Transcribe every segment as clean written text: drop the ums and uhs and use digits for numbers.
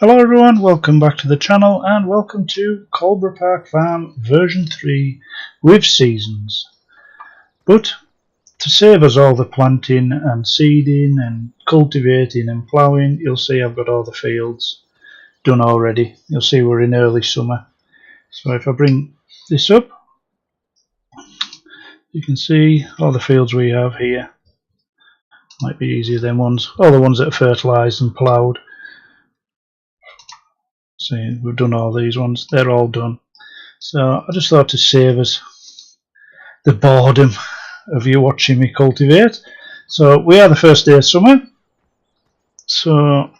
Hello everyone, welcome back to the channel and welcome to COLDBOROUGH Park Farm version 3 with seasons. But to save us all the planting and seeding and cultivating and ploughing, you'll see I've got all the fields done already. You'll see we're in early summer. So if I bring this up, you can see all the fields we have here. Might be easier than ones, all the ones that are fertilised and ploughed. See, we've done all these ones, they're all done. So I just thought to save us the boredom of you watching me cultivate. So we are the first day of summer. So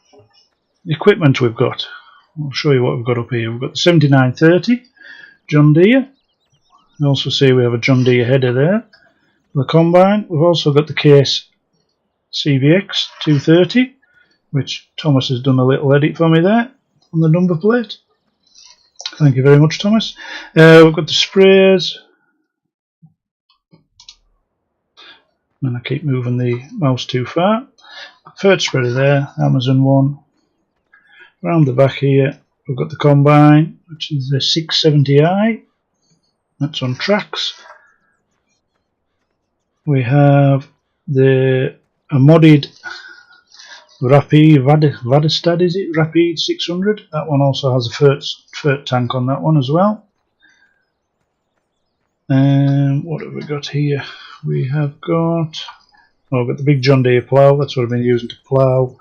the equipment we've got, I'll show you what we've got up here. We've got the 7930 John Deere. You also see we have a John Deere header there. The combine, we've also got the Case CVX 230, which Thomas has done a little edit for me there on the number plate. Thank you very much, Thomas. We've got the sprayers, and I keep moving the mouse too far. Third spreader there, Amazon one. Around the back here we've got the combine, which is the 670i, that's on tracks. We have a modded Rapid Vadestad, is it? Rapid 600. That one also has a fert tank on that one as well. What have we got here? We have got, we've got the big John Deere plough. That's what I've been using to plough.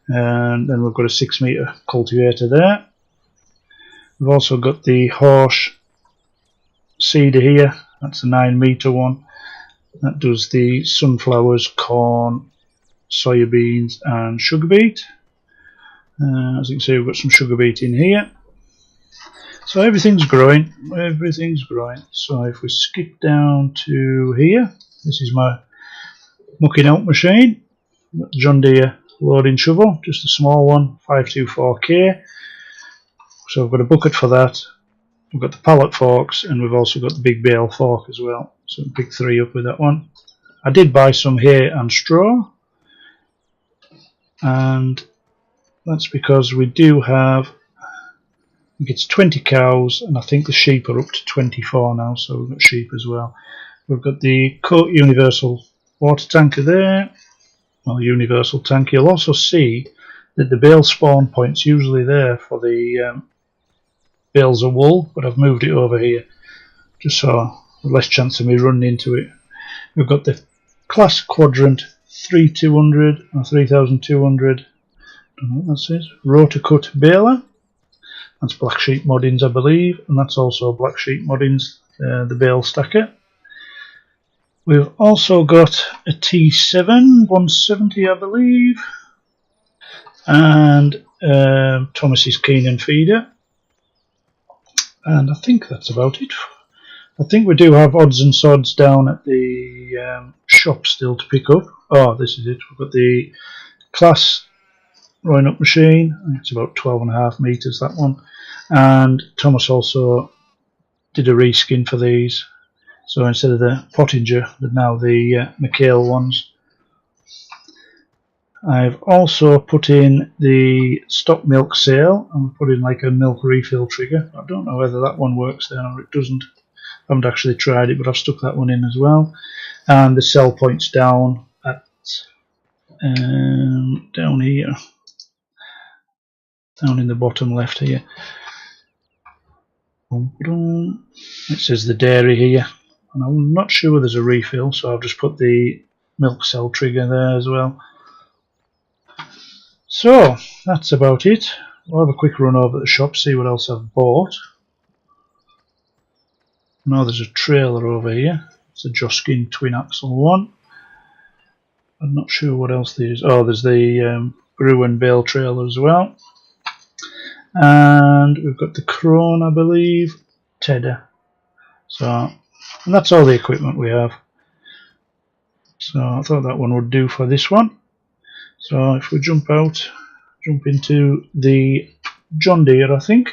And then we've got a 6 metre cultivator there. We've also got the Horse seeder here. That's a 9 metre one. That does the sunflowers, corn, soybeans and sugar beet. As you can see, we've got some sugar beet in here. So everything's growing. So if we skip down to here, this is my mucking out machine. John Deere loading shovel, just a small one, 524K. So I've got a bucket for that. We've got the pallet forks, and we've also got the big bale fork as well. So I'll pick 3 up with that one. I did buy some hay and straw, and that's because we do have, I think it's 20 cows, and I think the sheep are up to 24 now, so we've got sheep as well. We've got the Coat Universal water tanker there, well, universal tank. You'll also see that the bale spawn point's usually there for the bales of wool, but I've moved it over here just so less chance of me running into it. We've got the Class Quadrant 3200 or 3200, I don't know what that says, rotor cut baler. That's Black Sheep Moddings, I believe, and that's also Black Sheep Moddings, the bale stacker. We've also got a T7 170, I believe, and Thomas's Keenan feeder, and I think that's about it. I think we do have odds and sods down at the shop still to pick up. Oh, this is it. We've got the Class rowing up machine. I think it's about 12.5 metres, that one. And Thomas also did a reskin for these. So instead of the Pottinger, they're now the McHale ones. I've also put in the stock milk sale, and put in like a milk refill trigger. I don't know whether that one works there or it doesn't. I haven't actually tried it, but I've stuck that one in as well. And the sell points down at down here, down in the bottom left here. It says the dairy here, and I'm not sure there's a refill, so I've just put the milk cell trigger there as well. So that's about it. I'll have a quick run over at the shop, see what else I've bought. Now there's a trailer over here. It's a Joskin twin axle one. I'm not sure what else there is. Oh, there's the Bruin bale trailer as well. And we've got the Krone, I believe, Tedder. So, and that's all the equipment we have. So I thought that one would do for this one. So if we jump into the John Deere, I think.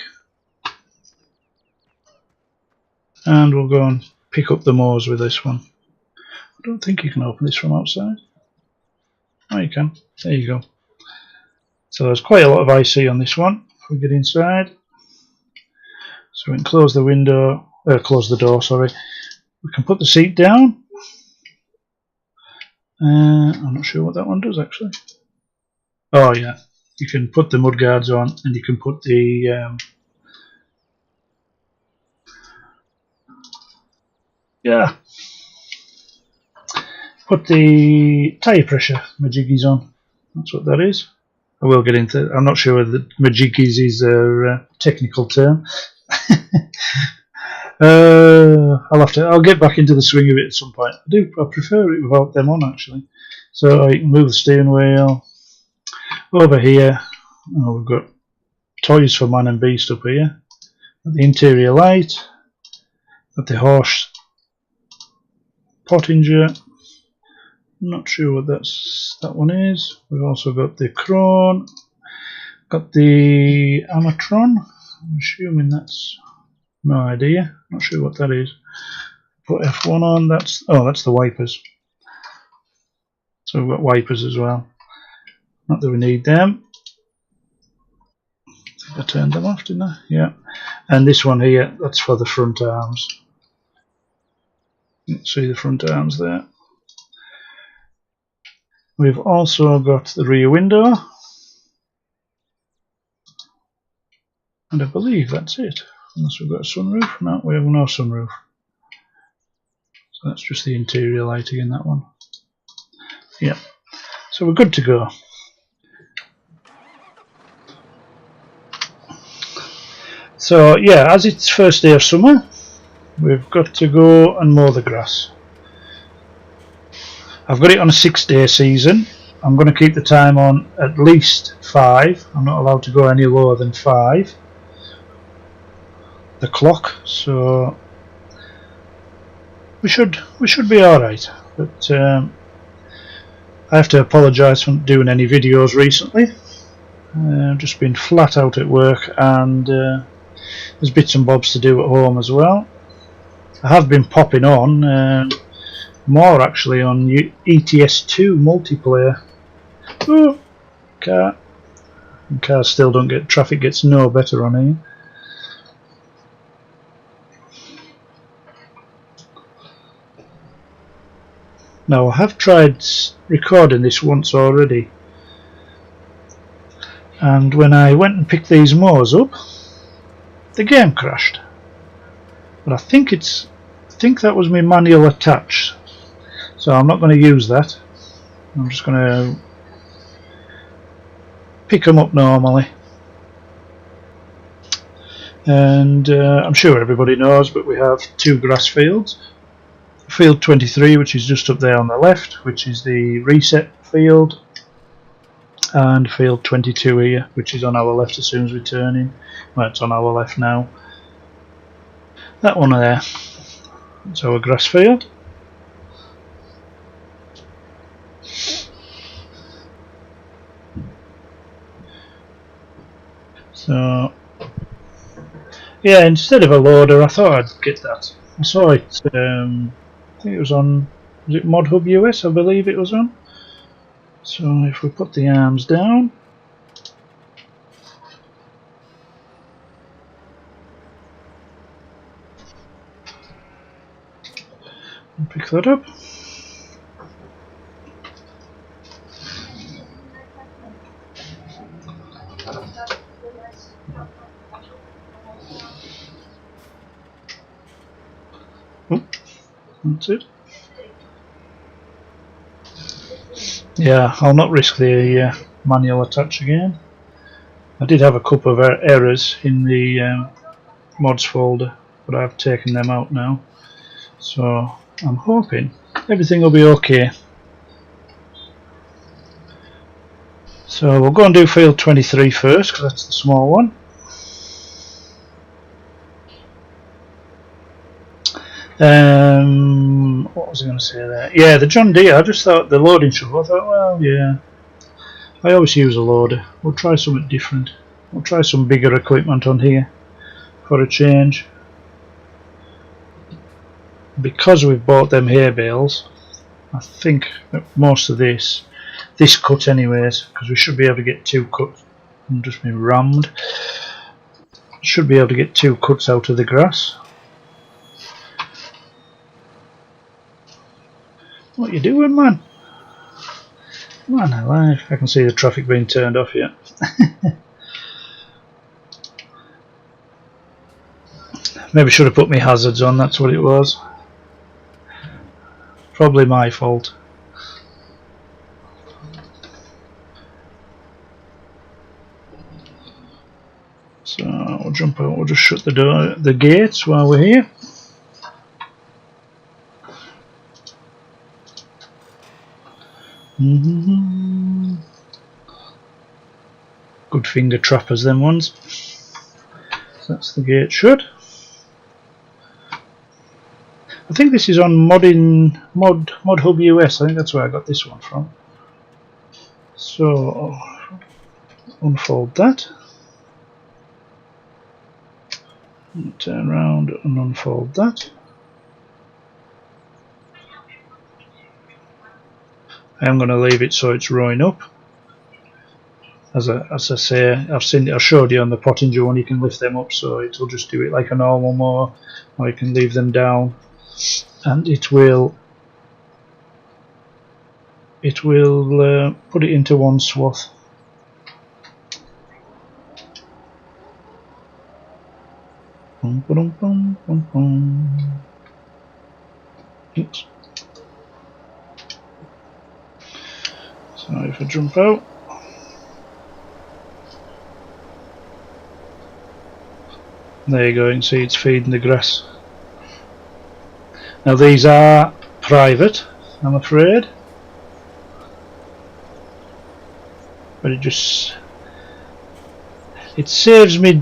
And we'll go and pick up the mowers with this one. I don't think you can open this from outside. Oh, you can. There you go. So there's quite a lot of IC on this one. we get inside. So we can close the window, close the door, sorry. We can put the seat down. I'm not sure what that one does actually. Oh yeah, you can put the mudguards on, and you can put the put the tyre pressure majiggies on. That's what that is. I will get into. I'm not sure whether majiggies is a technical term. I'll get back into the swing of it at some point. I prefer it without them on actually. So you can move the steering wheel. Over here, we've got toys for man and beast up here. Got the interior light. Got the horse pottinger. Not sure what that one is. We've also got the crone. Got the Amatron. I'm assuming that's no idea. Not sure what that is. Put F1 on. That's the wipers. So we've got wipers as well. Not that we need them. I think I turned them off, didn't I? Yeah. And this one here, that's for the front arms. You can see the front arms there. We've also got the rear window. And I believe that's it. Unless we've got a sunroof. No, we have no sunroof. So that's just the interior lighting in that one. Yeah. So we're good to go. So yeah, as it's first day of summer, we've got to go and mow the grass. I've got it on a 6-day season. I'm going to keep the time on at least 5. I'm not allowed to go any lower than 5. The clock, so we should be alright. But I have to apologise for not doing any videos recently. I've just been flat out at work, and there's bits and bobs to do at home as well. I have been popping on more actually on ETS2 multiplayer. Oh, car. And cars still don't get, traffic gets no better on here. Now I have tried recording this once already, and when I went and picked these mowers up, the game crashed. But I think that was my manual attach, so I'm not going to use that. I'm just going to pick them up normally. And I'm sure everybody knows, but we have 2 grass fields. Field 23, which is just up there on the left, which is the reset field, and field 22 here, which is on our left as soon as we turn in. Well, it's on our left now. That one there, it's our grass field. So yeah, instead of a loader, I thought I'd get that. I saw it, I think it was on, was it Mod Hub US, I believe it was on. So if we put the arms down, and pick that up. Oh, that's it. Yeah, I'll not risk the manual attach again. I did have a couple of errors in the mods folder, but I've taken them out now. So I'm hoping everything will be okay. So we'll go and do field 23 first, because that's the small one. What was I going to say there? Yeah, the John Deere, I just thought the loading shovel, I thought, well, yeah, I always use a loader. We'll try something different. We'll try some bigger equipment on here for a change. Because we've bought them hay bales, I think that most of this cut anyways, because we should be able to get 2 cut and just be rammed. should be able to get 2 cuts out of the grass. What you doing, man? Come on, alive. I can see the traffic being turned off here. Maybe should have put my hazards on, that's what it was. Probably my fault. So we'll jump out, we'll just shut the gates while we're here. Good finger trappers, them ones. So that's the gate shut. I think this is on Mod Hub US. I think that's where I got this one from. So unfold that. Turn around and unfold that. I'm going to leave it so it's rowing up. As I say, I showed you on the Pottinger one, you can lift them up, so it'll just do it like a normal mower, or you can leave them down, and it will put it into one swath. Oops. So if I jump out, there you go, you can see it's feeding the grass. Now these are private, I'm afraid, but it saves me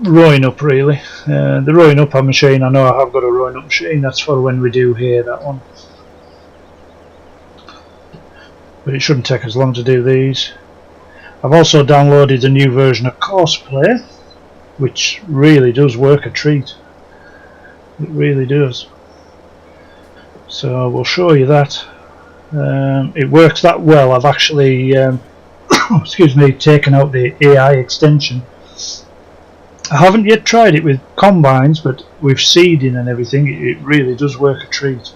rowing up really. The rowing up machine, I know I have got a rowing up machine, that's for when we do hay, that one. But it shouldn't take as long to do these. I've also downloaded a new version of Courseplay, which really does work a treat. It really does. So we'll show you that. It works that well. I've actually excuse me, taken out the AI extension. I haven't yet tried it with combines, but with seeding and everything, it really does work a treat.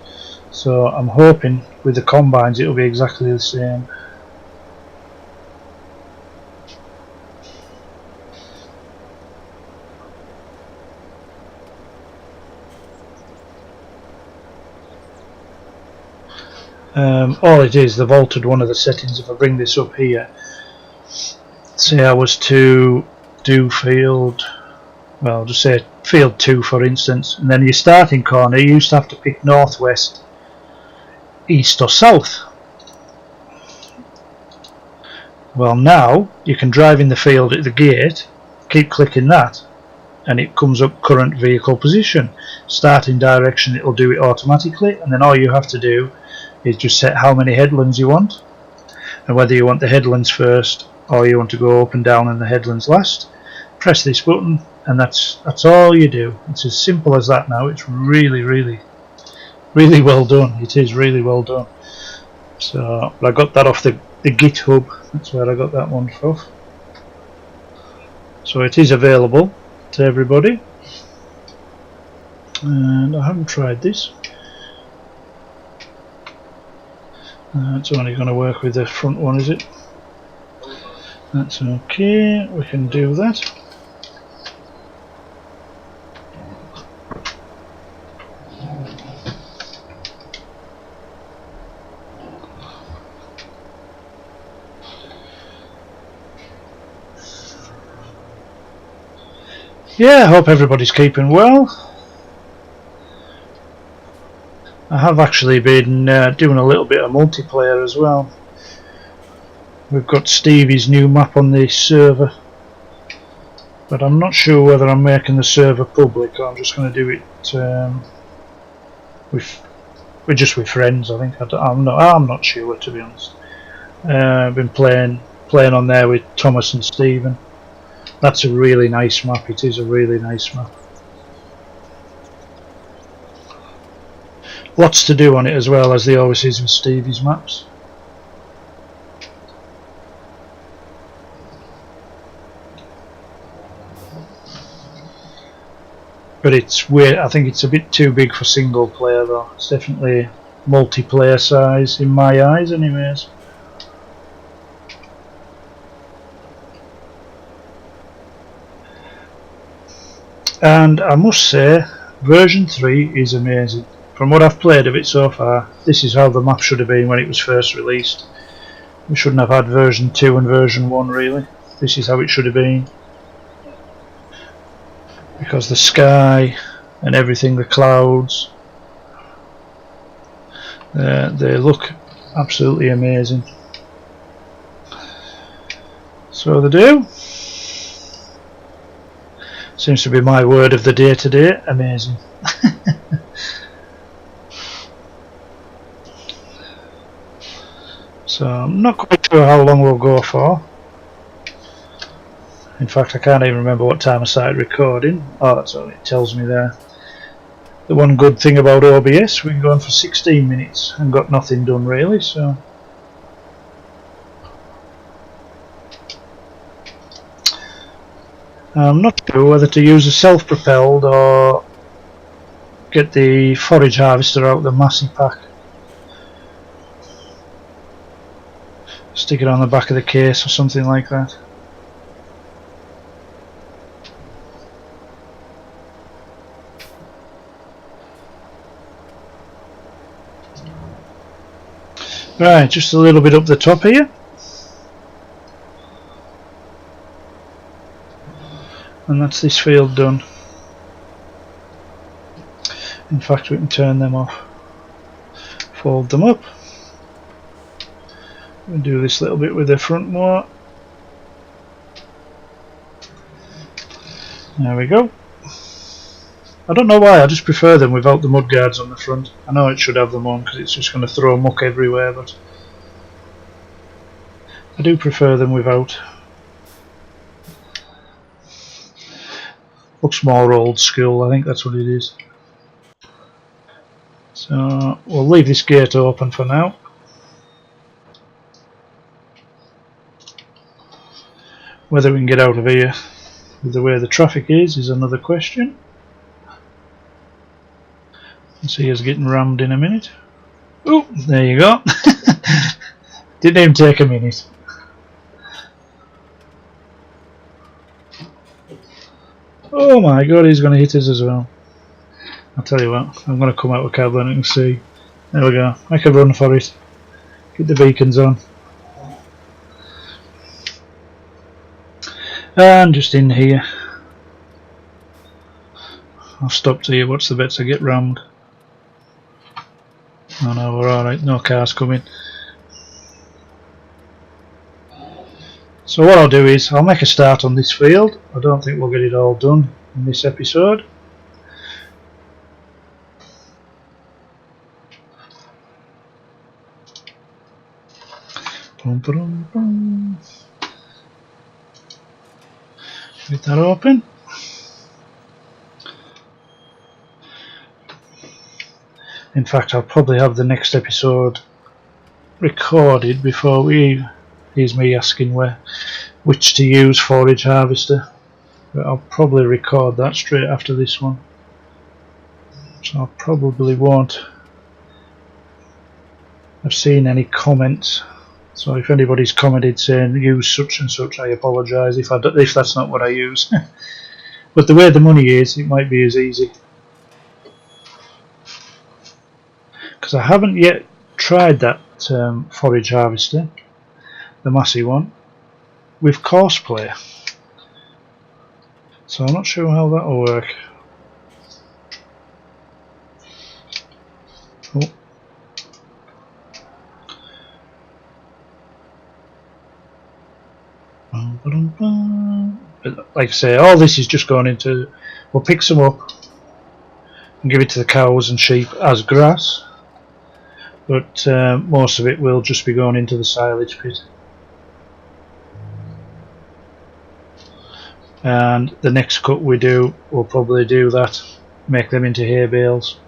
So I'm hoping with the combines it'll be exactly the same. All it is, they've altered one of the settings. If I bring this up here, say I was to do field, well, just say field 2 for instance, and then your starting corner, you used to have to pick northwest, east or south. Well, now you can drive in the field at the gate, keep clicking that, and it comes up current vehicle position. Starting direction, it'll do it automatically, and then all you have to do is just set how many headlands you want, and whether you want the headlands first or you want to go up and down and the headlands last. Press this button and that's all you do. It's as simple as that now. It's really well done. It is really well done. So, but I got that off the GitHub. That's where I got that one from. So it is available to everybody, and I haven't tried this. It's only going to work with the front one, is it? That's okay, we can do that. Yeah, I hope everybody's keeping well. I have actually been doing a little bit of multiplayer as well. We've got Stevie's new map on the server, but I'm not sure whether I'm making the server public or I'm just going to do it just with friends. I think I'm not sure, to be honest. I've been playing on there with Thomas and Stephen. That's a really nice map. It is a really nice map. Lots to do on it as well, as there always is with Stevie's maps. but I think it's a bit too big for single player though. It's definitely multiplayer size in my eyes anyways. And I must say, version 3 is amazing. From what I've played of it so far, this is how the map should have been when it was first released. We shouldn't have had version 2 and version 1 really. This is how it should have been. Because the sky and everything, the clouds, they look absolutely amazing. So they do. Seems to be my word of the day today, amazing. So I'm not quite sure how long we'll go for. In fact, I can't even remember what time I started recording. Oh, that's all it tells me there. The one good thing about OBS, we can go on for 16 minutes and got nothing done really, so. I'm not sure whether to use a self-propelled or get the forage harvester out of the Massey pack. Stick it on the back of the case or something like that. Right, just a little bit up the top here. And that's this field done. In fact, we can turn them off. Fold them up. We'll do this little bit with the front more. There we go. I don't know why, I just prefer them without the mud guards on the front. I know it should have them on because it's just going to throw muck everywhere, but I do prefer them without. Looks more old school, I think that's what it is. So we'll leave this gate open for now. Whether we can get out of here with the way the traffic is another question. See us getting rammed in a minute. Oh, there you go. Didn't even take a minute. Oh my god, he's going to hit us as well. I'll tell you what, I'm going to come out with cab and see. There we go, make a run for it. Get the beacons on. And just in here. I'll stop to you, what's the bets I get rammed? Oh no, we're alright, no cars coming. So what I'll do is, I'll make a start on this field. I don't think we'll get it all done in this episode. Boom, boom, boom. Get that open. In fact, I'll probably have the next episode recorded before we. Here's me asking which to use forage harvester. But I'll probably record that straight after this one. So I probably won't have seen any comments. So if anybody's commented saying use such and such, I apologise if that's not what I use. But the way the money is, it might be as easy. Because I haven't yet tried that forage harvester, the Massey one, with Courseplay. So I'm not sure how that will work. Oh. But like I say, all this is just going into, we'll pick some up and give it to the cows and sheep as grass, but most of it will just be going into the silage pit. And the next cut we do, we'll probably do that, make them into hay bales.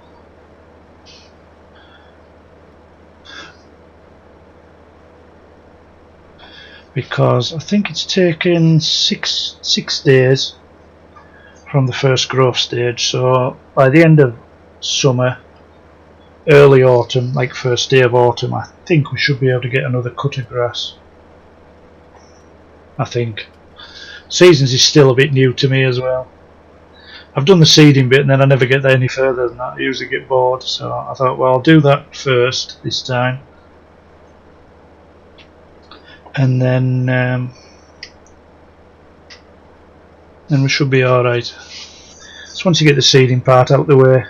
Because I think it's taken six days from the first growth stage, so by the end of summer, early autumn, like first day of autumn, I think we should be able to get another cut of grass. I think. Seasons is still a bit new to me as well. I've done the seeding bit and then I never get any further than that. I usually get bored, so I thought, well, I'll do that first this time, and then we should be alright. So once you get the seeding part out of the way,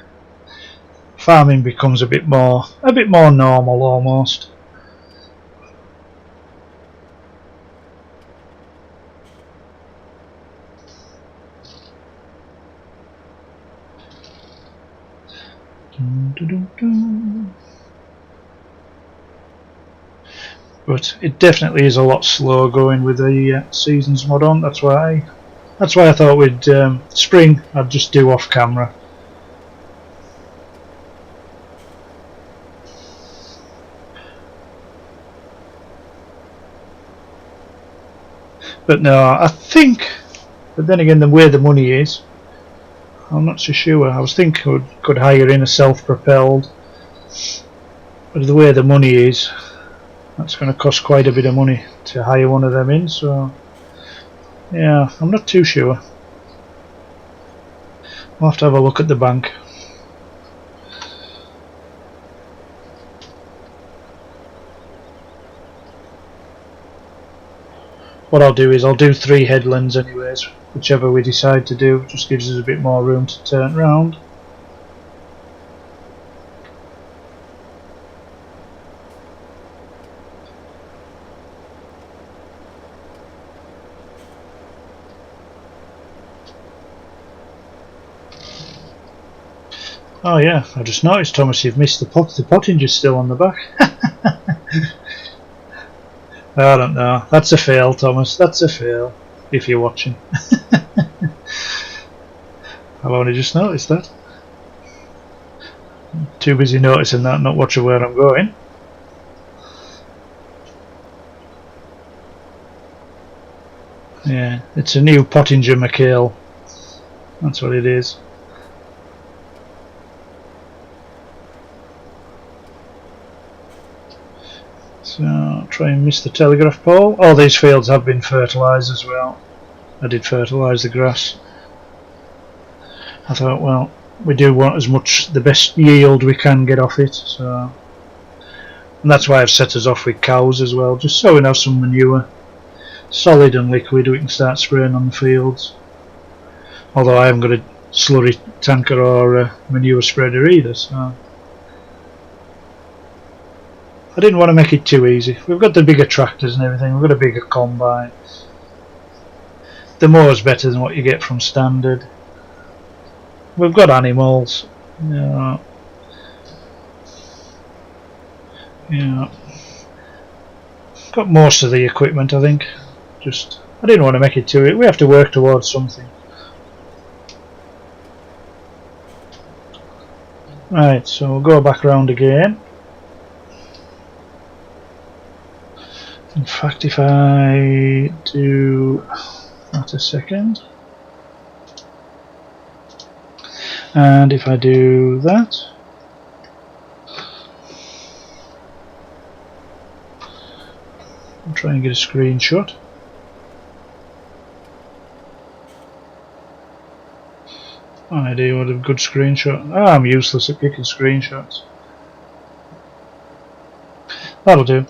farming becomes a bit more normal almost. But it definitely is a lot slower going with the seasons mod on. That's why I thought with spring I'd just do off camera. But no, I think, but then again, the way the money is, I'm not so sure. I was thinking I could hire in a self-propelled, but the way the money is, that's going to cost quite a bit of money to hire one of them in, so yeah, I'm not too sure. I'll have to have a look at the bank. What I'll do is I'll do 3 headlands anyways, whichever we decide to do, just gives us a bit more room to turn round. Oh yeah, I just noticed, Thomas, you've missed the pottinger's still on the back. I don't know, that's a fail, Thomas, that's a fail, if you're watching. I've only just noticed that. Too busy noticing that, not watching where I'm going. Yeah, it's a new pottinger McHale, that's what it is. So try and miss the telegraph pole. All these fields have been fertilised as well. I did fertilise the grass. I thought, well, we do want as much, the best yield we can get off it, so, and that's why I've set us off with cows as well, just so we have some manure, solid and liquid, we can start spraying on the fields. Although I haven't got a slurry tanker or a manure spreader either, so I didn't want to make it too easy. We've got the bigger tractors and everything, we've got a bigger combine. The mower's better than what you get from standard. We've got animals. Yeah. Got most of the equipment, I think. Just, I didn't want to make it too. We have to work towards something. Right, so we'll go back around again. In fact, if I do that a second, and if I do that, I'll try and get a screenshot. I do want a good screenshot. Oh, I'm useless at picking screenshots. That'll do.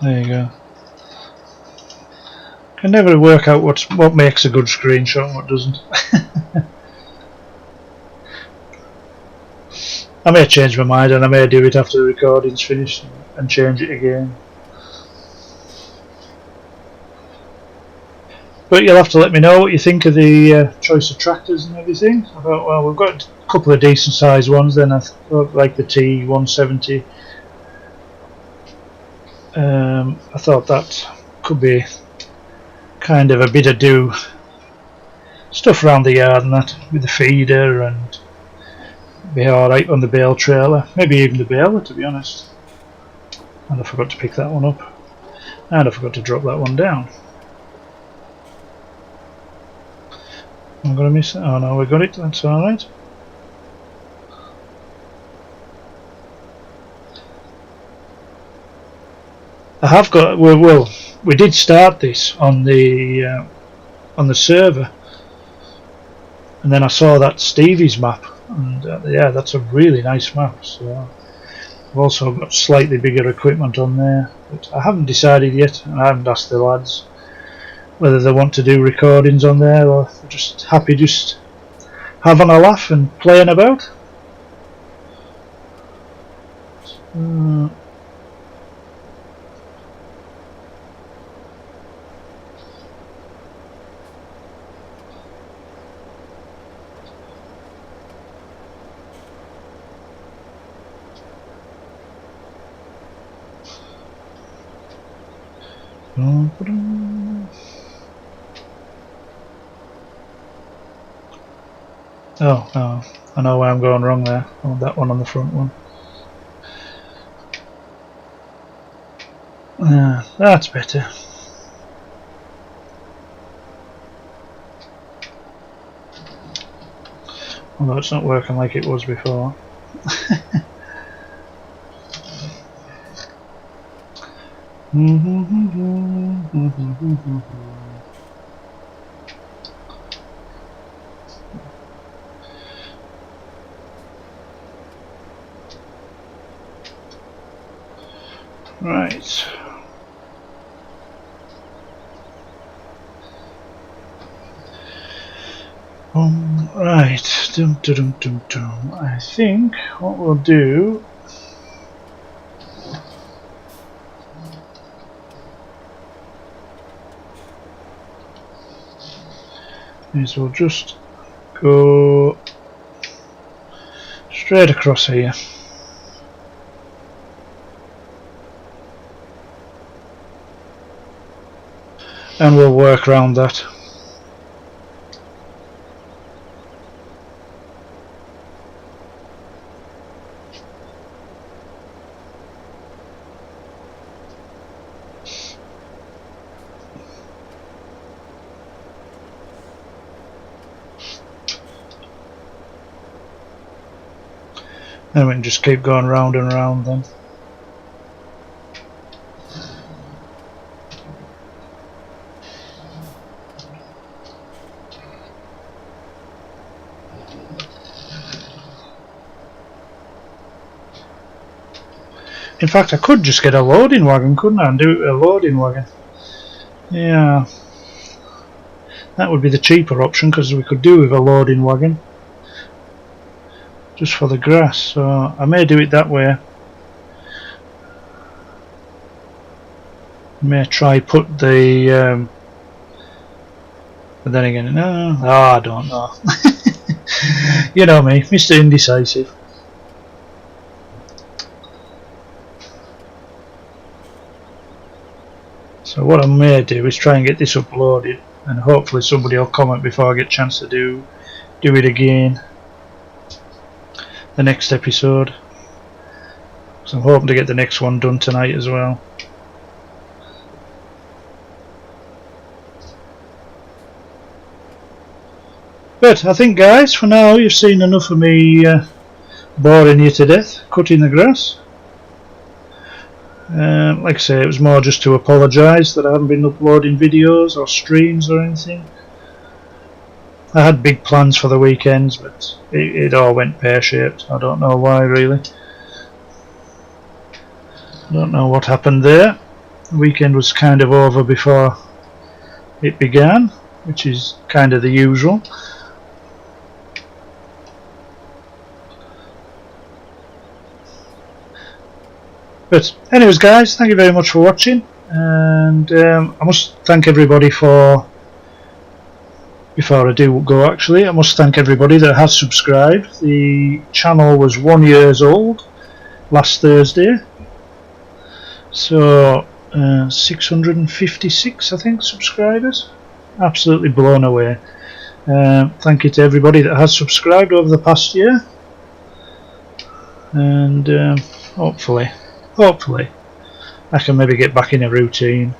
There you go. Can never work out what makes a good screenshot and what doesn't. I may change my mind and I may do it after the recording's finished and change it again. But you'll have to let me know what you think of the choice of tractors and everything. I thought, well, we've got a couple of decent sized ones, then I thought, like the T170. I thought that could be kind of a bit of do stuff around the yard and that with the feeder, and be alright on the bale trailer, maybe even the baler, to be honest. And I forgot to pick that one up, and I forgot to drop that one down. I'm going to miss it. Oh no, we got it. That's alright. I have got. Well, we did start this on the server, and then I saw that Stevie's map, and yeah, that's a really nice map. So I've also got slightly bigger equipment on there, but I haven't decided yet. I haven't asked the lads whether they want to do recordings on there, or they're just happy just having a laugh and playing about. Oh, I know where I'm going wrong there. I want that one on the front one. That's better. Although it's not working like it was before. Right. Right. I think what we'll do is we'll just go straight across here. And we'll work around that. And we can just keep going round and round then. In fact, I could just get a loading wagon, couldn't I, and do it with a loading wagon. Yeah, that would be the cheaper option, because we could do with a loading wagon just for the grass. So I may do it that way. I may try put the but then again, no, I don't know. You know me, Mr. Indecisive. So what I may do is try and get this uploaded, and hopefully somebody will comment before I get a chance to do it again the next episode. So I'm hoping to get the next one done tonight as well. But I think, guys, for now you've seen enough of me boring you to death cutting the grass. Like I say, it was more just to apologise that I haven't been uploading videos or streams or anything. I had big plans for the weekends, but it all went pear-shaped. I don't know why, really. I don't know what happened there. The weekend was kind of over before it began, which is kind of the usual. But anyways, guys, thank you very much for watching, and I must thank everybody for, before I do go actually, I must thank everybody that has subscribed. The channel was 1 year old last Thursday, so 656 I think subscribers. Absolutely blown away. Thank you to everybody that has subscribed over the past year, and hopefully I can maybe get back in a routine.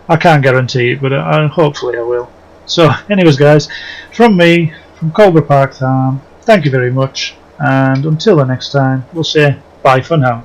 I can't guarantee it, but hopefully I will. So anyways guys, from me, from Coldborough Park Farm, thank you very much, and until the next time, we'll say bye for now.